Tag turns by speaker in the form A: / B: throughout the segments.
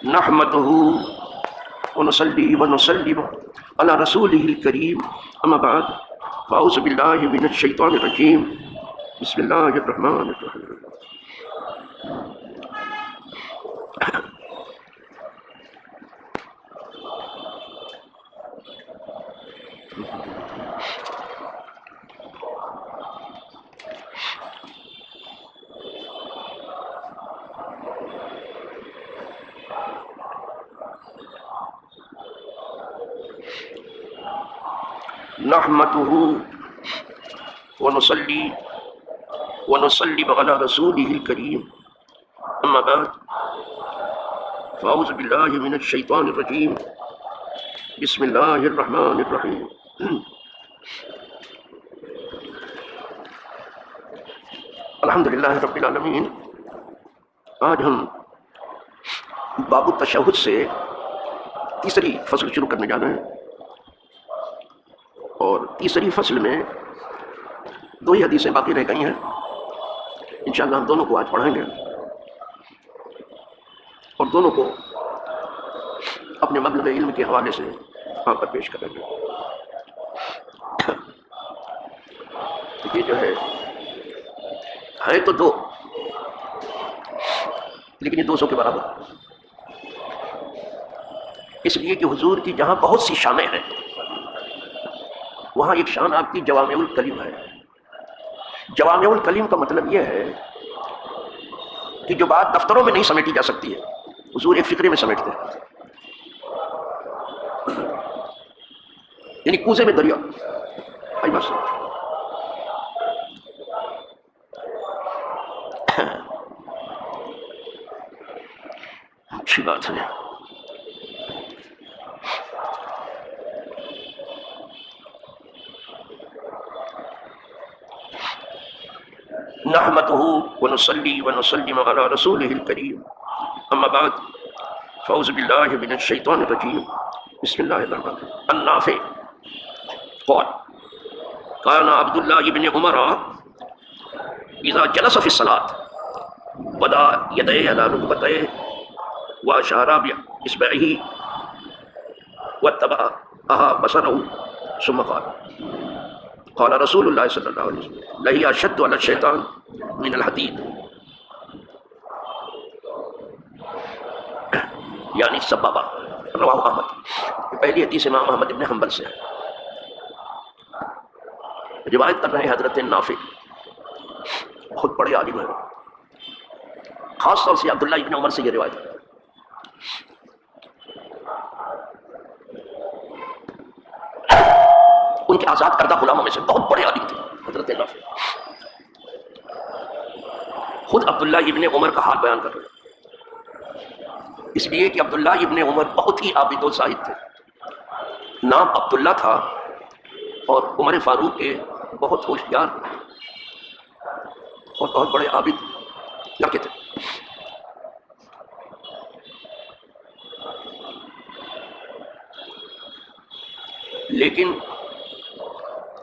A: نحمده ونصلي ونسلم على رسوله الكريم أما بعد فأعوذ بالله من الشيطان الرجيم بسم الله الرحمن الرحيم نحمده ونصلي ونسلم على رسوله الكريم أما بعد فأعوذ بالله من الشيطان الرجيم بسم الله الرحمن الرحيم الحمد لله رب العالمين. آج ہم باب التشہد سے تیسری فصل شروع کرنے جا رہے ہیں، اور تیسری فصل میں دو ہی حدیثیں باقی رہ گئی ہیں. انشاءاللہ ہم دونوں کو آج پڑھیں گے اور دونوں کو اپنے مبلغ علم کے حوالے سے آپ پر پیش کریں گے. یہ جو ہے تو دو، لیکن یہ 200 کے برابر، اس لیے کہ حضور کی جہاں بہت سی شانیں ہیں وہاں ایک شان آپ کی جوامع الکلم ہے. جوامع الکلم کا مطلب یہ ہے کہ جو بات دفتروں میں نہیں سمیٹی جا سکتی ہے حضور ایک فقرے میں سمیٹتے ہیں، یعنی کوزے میں دریا. آئی بات سمجھ؟ اچھی بات ہے. نحمده ونصلي ونسلم على رسوله الكريم أما بعد فأعوذ بالله من الشيطان الرجيم بسم الله الرحمن الرحيم. النافع قال كان عبد الله بن عمر إذا جلس في الصلاة وضع يديه على ركبتيه وأشار بإصبعه واتبعها بصره ثم قال رسول الله صلى الله عليه وسلم لهي أشد على الشيطان من الحديد، یعنی سبابہ. رواہ احمد. پہلی حدیث امام احمد ابن حنبل سے ہے. روایت کر رہے ہیں حضرت نافع، خود بڑے عالم ہیں، خاص طور سے عبداللہ ابن عمر سے یہ روایت ہے. ان کے آزاد کردہ غلاموں میں سے بہت بڑے عالم تھے حضرت نافع. خود عبداللہ ابن عمر کا حال بیان کر رہے ہیں، اس لیے کہ عبداللہ ابن عمر بہت ہی عابد و زاہد تھے. نام عبداللہ تھا اور عمر فاروق کے بہت ہوشیار اور بہت بڑے عابد لڑکے تھے. لیکن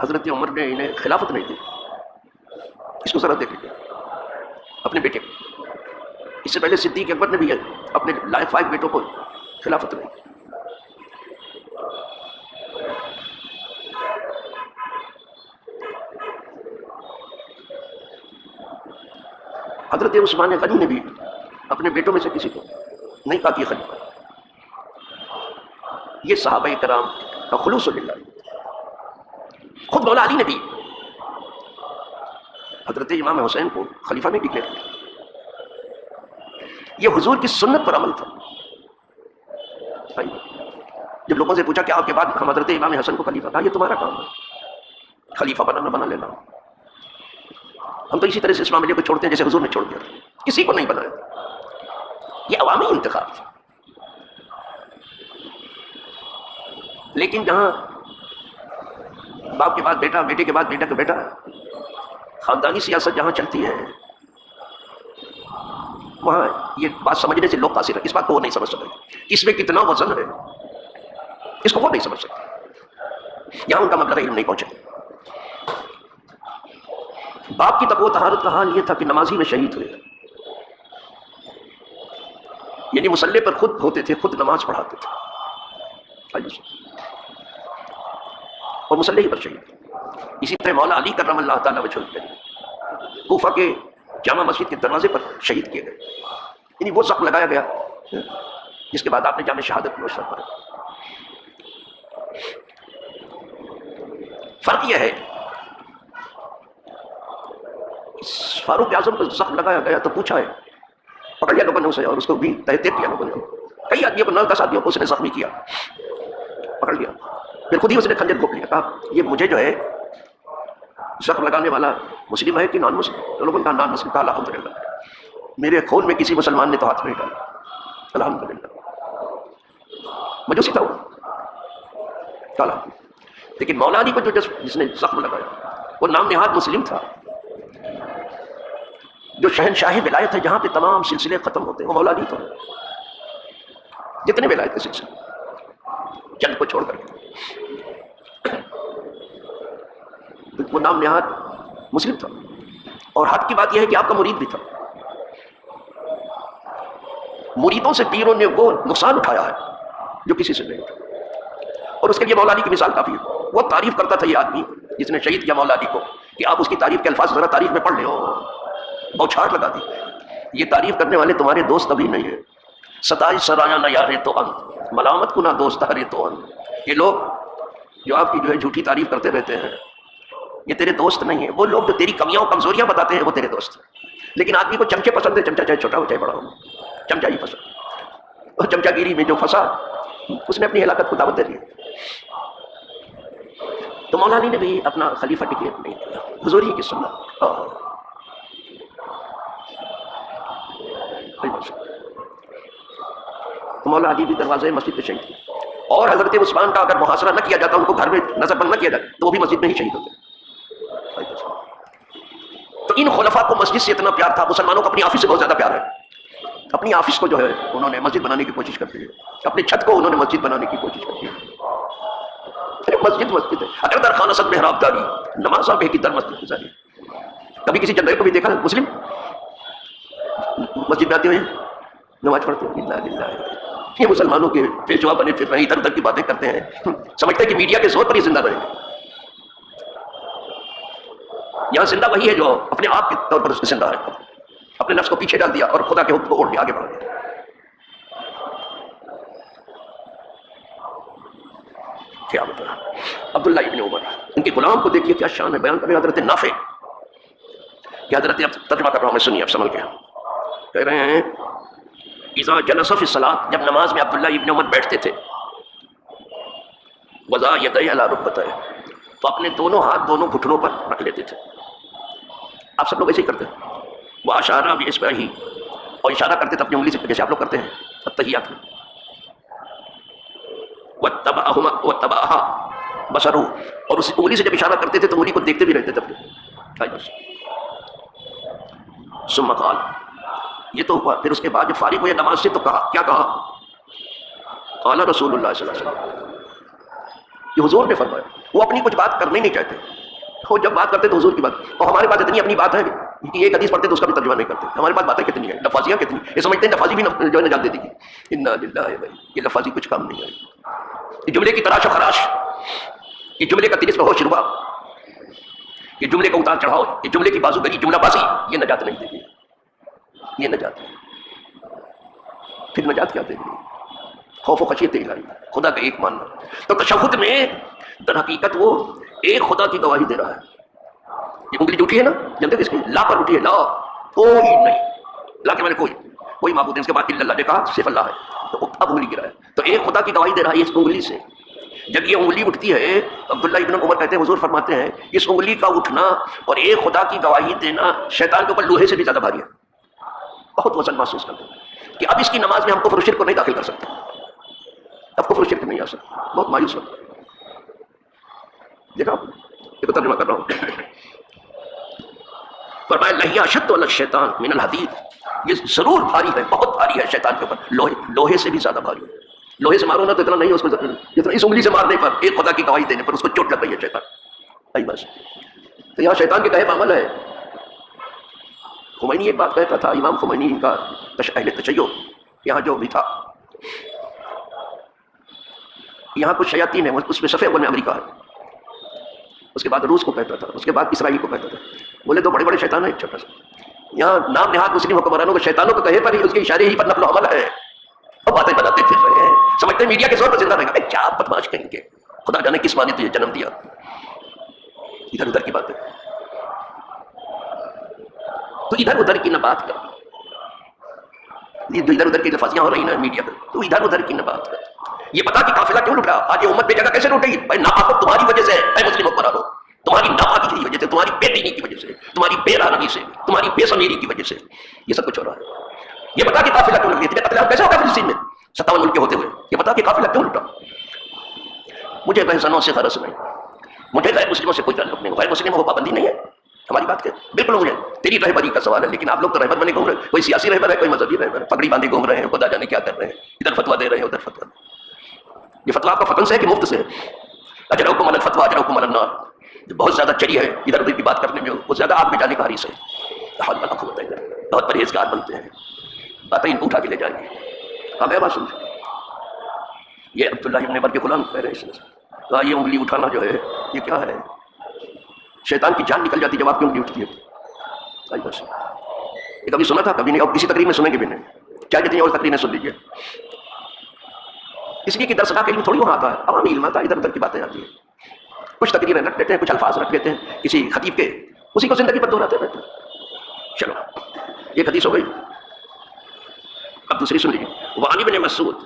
A: حضرت عمر نے انہیں خلافت نہیں دی. اس کو ذرا دیکھ لیجیے اپنے بیٹے کو. اس سے پہلے صدیق اکبر نے بھی اپنے لائف 5 بیٹوں کو خلافت نہیں دی. حضرت عثمان غنی نے بھی اپنے بیٹوں میں سے کسی کو نہیں کہا کہ خلیفہ. یہ صحابہ کرام کا خلوص للہ. خود مولا علی نے بھی حضرت امام حسین کو خلیفہ نہیں ڈکلیئر کیا. یہ حضور کی سنت پر عمل تھا. جب لوگوں سے پوچھا کہ آپ کے بعد ہم حضرت امام حسن کو خلیفہ، کہا یہ تمہارا کام ہے، خلیفہ بنانا بنا لینا. ہم تو اسی طرح سے اس معاملے کو چھوڑتے ہیں جیسے حضور نے چھوڑ دیا، کسی کو نہیں بنایا. یہ عوامی انتخاب تھا. لیکن جہاں باپ کے بعد بیٹا، بیٹے کے بعد بیٹا کا بیٹا، خاندانی سیاست جہاں چلتی ہے وہاں یہ بات سمجھنے سے لوگ قاصر ہیں. اس بات کو وہ نہیں سمجھ سکتے، اس میں کتنا وزن ہے اس کو وہ نہیں سمجھ سکتے. یہاں ان کا مبلغ علم نہیں پہنچے. باپ کی تقویٰ و طہارت کا حال یہ تھا کہ نمازی میں شہید ہوئے. یعنی مصلی پر خود ہوتے تھے، خود نماز پڑھاتے تھے، اور مصلی پر شہید. اسی طرح مولا علی کرم اللہ تعالیٰ وجہ کوفہ کے جامع مسجد کے دروازے پر شہید کیے گئے. یعنی وہ زخم لگایا گیا جس کے بعد آپ نے جامع شہادت نوش فرمایا. فرق یہ ہے فاروق اعظم کو زخم لگایا گیا تو پوچھا ہے، پکڑ لیا لوگوں نے اسے اور اس کو بھی تحقیق کیا لوگوں نے. کئی آدمیوں کو 9-10 آدمیوں کو اس نے زخمی کیا، پکڑ لیا، پھر خود ہی اس نے خنجر گھونپ لیا. کہا یہ مجھے جو ہے زخم لگانے والا مسلم ہے کہ نان مسلم؟ لوگوں نے کہا نان مسلم. کہا الحمدللہ میرے خون میں کسی مسلمان نے تو ہاتھ نہیں ڈالا، الحمدللہ. مجوسی تھا وہ. لیکن مولا علی کو جو جس نے زخم لگایا وہ نام نہاد مسلم تھا. جو شہنشاہی ولایت ہے جہاں پہ تمام سلسلے ختم ہوتے ہیں وہ مولا علی تو ہے. جتنے ولایت کے سلسلے چند کو چھوڑ کر کے وہ نام نہاد مسلم تھا. اور حق کی بات یہ ہے کہ آپ کا مرید بھی تھا. مریدوں سے پیروں نے وہ نقصان اٹھایا ہے جو کسی سے نہیں اٹھایا، اور اس کے لیے مولا علی کی مثال کافی ہے. وہ تعریف کرتا تھا یہ آدمی جس نے شہید کیا مولا علی کو کہ آپ اس کی تعریف کے الفاظ ذرا تاریخ میں پڑھ لیں. بوچھار لگا دی. یہ تعریف کرنے والے تمہارے دوست ابھی نہیں ہیں. ستائش سرایا نہ یارے تو ان ملامت کو نہ دوست ہرے تو ان. یہ لوگ جو آپ کی جو ہے جھوٹی تعریف کرتے رہتے ہیں یہ تیرے دوست نہیں ہیں. وہ لوگ جو تیری کمیاں اور کمزوریاں بتاتے ہیں وہ تیرے دوست ہیں. لیکن آدمی کو چمچے پسند ہے، چمچا چاہے چھوٹا ہو چاہے بڑا ہو، چمچا ہی پسند. اور چمچا گیری میں جو پھنسا اس نے اپنی ہلاکت کو دعوت دے دی. تو مولا علی نے بھی اپنا خلیفہ ڈکلیئر نہیں کیا، حضوری کی سنت. تو مولا علی بھی دروازے مسجد پہ شہید ہوئے. اور حضرت عثمان کا اگر محاصرہ نہ کیا جاتا، ان کو گھر میں نظر بند نہ کیا جاتا تو وہ بھی مسجد میں ہی شہید ہوتے. تو ان خلفاء کو مسجد سے اتنا پیار تھا. مسلمانوں کو اپنی آفس سے بہت زیادہ پیار ہے. اپنی آفس کو جو ہے انہوں نے مسجد بنانے کی کوشش کرتے ہیں، اپنی چھت کو انہوں نے مسجد بنانے کی کوشش کرتی ہے. مسجد مسجد ہے. اگر در خانہ سب محراب داری نماز صاحب کی در مسجد گزاری. کبھی کسی جنگل کو بھی دیکھا مسلم مسجد میں آتے ہوئے نماز پڑھتے ہیں؟ یہ مسلمانوں کے پیشوا بنے پھر رہے، ادھر ادھر کی باتیں کرتے ہیں، سمجھتے ہیں کہ میڈیا کے زور پر ہی زندہ رہے. یہاں زندہ وہی ہے جو اپنے آپ کے طور پر زندہ ہے، اپنے نفس کو پیچھے ڈال دیا اور خدا کے حکم کو اوڑھ کے آگے بڑھ گیا. کیا بتا عبداللہ ابن عمر ان کے غلام کو دیکھیے کیا شان ہے. بیان کریں حضرت نافع کہ حضرت اب ترجمہ کر رہا ہوں میں، سنیے اب سمجھ کے. کہہ رہے ہیں اذا جلس فی الصلاۃ، جب نماز میں عبداللہ ابن عمر بیٹھتے تھے، وضع یدیہ علی رکبتیہ، تو اپنے دونوں ہاتھ دونوں گھٹنوں پر رکھ لیتے تھے. آپ سب لوگ ایسے ہی کرتے ہیں. وہ اشارہ باصبعہ، اور اشارہ کرتے تھے اپنی انگلی سے جیسے آپ لوگ کرتے ہیں التحیات میں. واتبعها بصرہ، اور اس انگلی سے جب اشارہ کرتے تھے تو انگلی کو دیکھتے بھی رہتے تھے. ثم قال، یہ تو ہوا. پھر اس کے بعد جب فارغ ہوئے نماز سے تو کہا، کیا کہا؟ قال رسول اللہ صلی اللہ علیہ وسلم، یہ حضور نے فرمایا. وہ اپنی کچھ بات کرنا ہی نہیں چاہتے. وہ جب بات کرتے تو حضور کی بات. اور ہمارے پاس اتنی اپنی بات ہے کہ ایک حدیث پڑھتے تو اس کا بھی ترجمہ نہیں کرتے. ہمارے پاس باتیں کتنی ہیں، لفاظیاں کتنی. یہ سمجھتے ہیں لفاظی بھی جو ہے نجات دے دی. انا للہ، یہ لفاظی کچھ کام نہیں ہے. یہ جملے کی تراش و خراش، یہ جملے کا تلس و ہوش ربا، یہ جملے کا اتار چڑھاؤ، یہ جملے کی بازو گری، جملہ بازی، یہ نجات نہیں دے گی. یہ نجات ہے. پھر نجات کیا دے گی؟ خوف و خشیت الہی، خدا کا ایک ماننا. تو تشہد میں در حقیقت وہ ایک خدا کی گواہی دے رہا ہے. یہ انگلی جو اٹھی ہے نا، جانتے ہیں اس کی لا پر اٹھی ہے. لا کوئی نہیں، لا کے میں نے کوئی معبود ہے. اس کے بعد الا اللہ نے کہا صرف اللہ ہے. تو اب انگلی گرا ہے تو ایک خدا کی گواہی دے رہا ہے اس انگلی سے. جب یہ انگلی اٹھتی ہے، عبداللہ ابن عمر کہتے ہیں حضور فرماتے ہیں اس انگلی کا اٹھنا اور ایک خدا کی گواہی دینا شیطان کے اوپر لوہے سے بھی زیادہ بھاری ہے. بہت وزن محسوس کرتے ہیں کہ اب اس کی نماز میں ہم کفر و شرک کو نہیں داخل کر سکتے. اب کفر و شرک نہیں آ سکتا. بہت مایوس ہوتا ہے. دیکھا یہ ترجمہ کر رہا ہوں. فرمایا لہیا اشد علی الشیطان من الحدید، یہ ضرور بھاری ہے، بہت بھاری ہے شیطان کے اوپر. لوہے سے بھی زیادہ بھاری ہے. لوہے سے مارو نا تو اتنا نہیں ہے اس کو، جتنا اس انگلی سے مارنے پر، ایک خدا کی گواہی دینے پر اس کو چوٹ لگ رہی ہے شیطان. آئی بس. تو یہاں شیطان کے کہے پہ عمل ہے. خمینی ایک بات کہتا تھا، امام خمینی کا اہل تشیع، یہاں جو بھی تھا، یہاں کچھ شیاطین ہیں، اس میں صفحے اول میں امریکہ ہے، اس کے بعد روس کو کہتا تھا، اس کے بعد اسرائیل کو کہتا تھا، بولے دو بڑے بڑے شیطان ہیں ایک چھوٹا سا. یہاں نام نہاد مسلم حکمرانوں کو شیطانوں کو کہے پر ہی اس کے اشارے ہی پر نقل و حمل ہے، اور باتیں بناتے پھر رہے ہیں، سمجھتے ہیں میڈیا کے زور پر زندہ رہے گا. کیا بدماش کہیں گے، خدا جانے کس ماں نے تجھے جنم دیا، ادھر ادھر کی باتیں. تو ادھر ادھر کی نہ بات کر، ادھر ادھر کی لفظیاں ہو رہی نا میڈیا پہ، تو ادھر ادھر کی نہ بات کر. یہ بتا کہ قافلہ کیوں لٹا، آج یہ امت بے جگہ کیسے لٹے گی؟ بھائی ناپاک تمہاری وجہ سے ہے مسلم حکمرانوں، تمہاری ناپاکی کی وجہ سے، تمہاری بے دینی کی وجہ سے، تمہاری بے رحمی سے، تمہاری بے ضمیری کی وجہ سے یہ سب کچھ ہو رہا ہے. یہ بتا کہ قافلہ کیوں لٹا، قتل عام کیسے ہوگا فلسطین میں 57 ملک کے ہوتے ہوئے؟ یہ بتا کہ قافلہ کیوں لٹا. مجھے بہنوں سے غرض نہیں، مجھے غیر مسلموں سے کوئی تعلق نہیں. غیر مسلموں کو پابندی نہیں ہے ہماری بات کے، بالکل مجھے تیری رہبری کا سوال ہے. لیکن آپ لوگ تو رہبر بنے گھوم رہے ہیں، کوئی سیاسی رہبر ہے، کوئی مذہبی رہبر ہے، پگڑی باندھے گھوم رہے ہیں، خدا جانے کیا کر رہے ہیں، ادھر فتوا دے رہے ہیں ادھر فتوا. یہ فتوا آپ کا فتن سے ہے کہ مفت سے ہے؟ اجرکم علی الفتویٰ اجرکم علی النار. جو بہت زیادہ چڑی ہے ادھر ادھر کی بات کرنے میں، وہ زیادہ آگ میں جانے کا حریص ہے. بہت پرہیزگار بنتے ہیں، باتیں ان کو اٹھا کے لے جائیں گے. ہاں میں بات سمجھو، یہ عبداللہ ابن عمر کے غلام کہہ رہے ہیں، یہ انگلی اٹھانا جو ہے یہ کیا ہے؟ شیطان کی جان نکل جاتی جب آپ کی انگلی اٹھتی ہے. بس یہ کبھی سنا تھا؟ کبھی نہیں، اور کسی تقریر میں سنیں گے بھی نہیں. کیا کہتے ہیں اور تقریریں سن لیجیے، اس لیے کہ درس کا علم تھوڑی وہاں آتا ہے، عوامی علم آتا ہے، ادھر ادھر کی باتیں آتی ہیں. کچھ تقریریں رکھ لیتے ہیں، کچھ الفاظ رکھ لیتے ہیں کسی خطیب کے، اسی کو زندگی پر دہراتے رہتے ہیں. چلو ایک حدیث ہو گئی، اب دوسری سن لیجیے. وعن ابن مسعود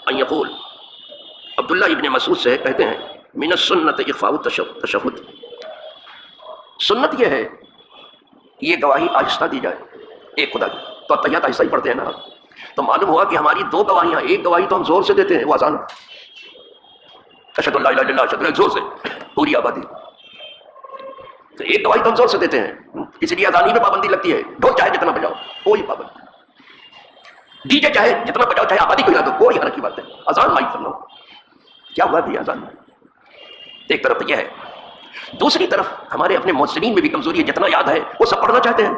A: ان یقول، عبداللہ ابن مسعود سے کہتے ہیں، من السنت اخفاء التشہد، سنت یہ ہے کہ یہ گواہی آہستہ دی جائے ایک خدا کی. تو تحیات آہستہ ہی پڑھتے ہیں نا. تو معلوم ہوا کہ ہماری دو گواہیاں، ایک گواہی تو ہم زور سے دیتے ہیں، وہ آسان، اشہد اللہ الہ الا اللہ، اشہد اللہ، زور سے پوری آبادی. تو ایک گواہی تو ہم زور سے دیتے ہیں، اس لیے اذان میں پابندی لگتی ہے. ڈھول چاہے جتنا بجاؤ کوئی پابندی، ڈی جے چاہے جتنا بجاؤ، چاہے آبادی کو ہلا دو، کوئی حرج کی بات ہے. اذان مائک کرنا کیا ہوا بھی اذان میں. ایک طرف یہ ہے، دوسری طرف ہمارے اپنے محسنین میں بھی کمزوری ہے. جتنا یاد ہے وہ سب پڑھنا چاہتے ہیں.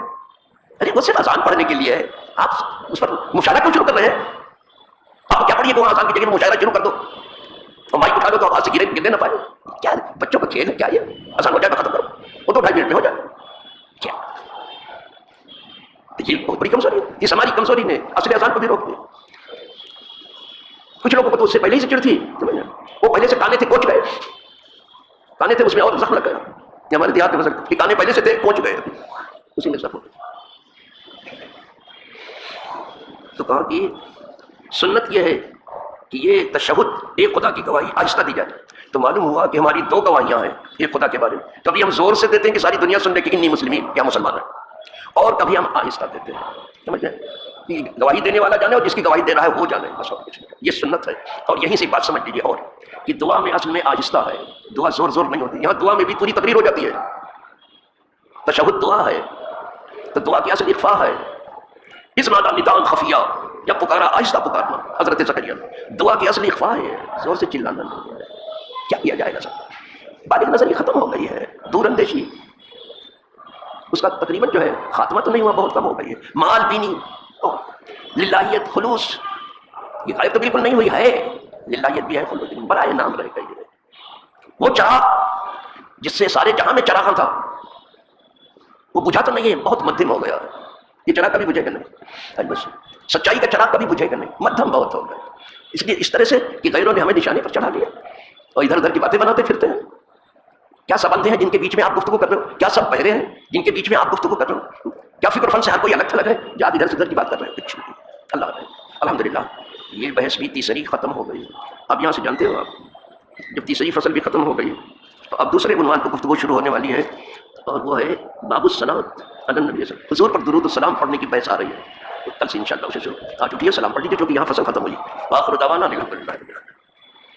A: ارے وہ صرف اذان پڑھنے کے لیے ہے، آپ اس پر مشاہدہ کیوں شروع کر رہے ہیں؟ آپ کیا پڑھیے کہ وہاں اذان کی جگہ میں مشاہدہ شروع کر دو اور مائک اٹھا دو تو آواز سے گرنے نہ پائے. کیا بچوں کا کھیل ہے کیا یہ؟ اذان ہو جائے ختم کرو، وہ تو 2.5 منٹ میں ہو جائے. کیا یہ بہت بڑی کمزوری ہے. اس ہماری کمزوری نے اصل اذان کو بھی روک دیا. کچھ لوگوں کو تو اس سے پہلے ہی سے چڑ تھی، وہ پہلے سے کانے تھے کوچ گئے، کانے تھے اس میں اور زخم لگ گیا. یہ ہمارے دیہات میں کہ کانے پہلے سے تھے کوچ گئے، اسی میں زخم. تو کہا کہ سنت یہ ہے کہ یہ تشہد ایک خدا کی گواہی آہستہ دی جائے. تو معلوم ہوا کہ ہماری دو گواہیاں ہیں ایک خدا کے بارے میں. کبھی ہم زور سے دیتے ہیں کہ ساری دنیا سن لے کہ انی مسلمین، کیا مسلمان ہیں، اور کبھی ہم آہستہ دیتے ہیں. سمجھ گئے کہ گواہی دینے والا جانے اور جس کی گواہی دے رہا ہے وہ جانے، بس اور کچھ نہیں. یہ سنت ہے. اور یہیں سے بات سمجھ لیجیے، اور کہ دعا میں اصل میں آہستہ ہے، دعا زور زور نہیں ہوتی. یہاں دعا میں بھی پوری تقریر ہو جاتی ہے. تشہد دعا ہے تو دعا کی اصل اخفاء ہے. اس نادا نداء خفیہ، جب پکارا آہستہ پکارنا. حضرت زکریا دعا کی اصل اخفاء ہے، زور سے چلانا نہیں ہے. کیا کیا جائے گا سب؟ بالغ نظری ختم ہو گئی ہے، دور اندیشی اس کا تقریباً جو ہے خاتمہ تو نہیں ہوا، بہت کم ہو گئی ہے. مال بینی، للہیت، خلوص، یہ غائب تو بالکل نہیں ہوئی ہے. للہیت بھی ہے، خلوص برائے نام رہ گئی ہے. وہ چراغ جس سے سارے جہاں میں چراغاں تھا وہ بجھا تو نہیں ہے، بہت مدھم ہو گیا ہے. یہ چراغ کبھی بجھے گا نہیں. بس سچائی کا چراغ کبھی بجھے گا نہیں، مدھم بہت ہو گیا. اس لیے اس طرح سے کہ غیروں نے ہمیں نشانے پر چڑھا دیا اور ادھر ادھر کی باتیں بناتے پھرتے ہیں. کیا سب اندھے ہیں جن کے بیچ میں آپ گفتگو کر رہے ہو؟ کیا سب بہرے ہیں جن کے بیچ میں آپ گفتگو کر رہے ہو؟ کیا فکر فن سے ہر کوئی الگ تھلگ ہے جو آپ ادھر سے ادھر کی بات کر رہے ہیں؟ کچھ نہیں. اللہ الحمدللہ یہ بحث بھی تیسری ختم ہو گئی. اب یہاں سے جانتے ہو آپ، جب تیسری فصل بھی ختم ہو گئی تو اب دوسرے عنوان پر گفتگو شروع ہونے والی ہے، اور وہ ہے باب الصلاۃ علی النبی صلی اللہ علیہ وسلم. حضور پر درود السلام پڑھنے کی بحث آ رہی ہے. کل سے انشاءاللہ اسے شروع. آج اٹھیے سلام پڑھ لیجیے، کیونکہ یہاں فصل ختم ہوئی. آخر دعوانا الحمدللہ.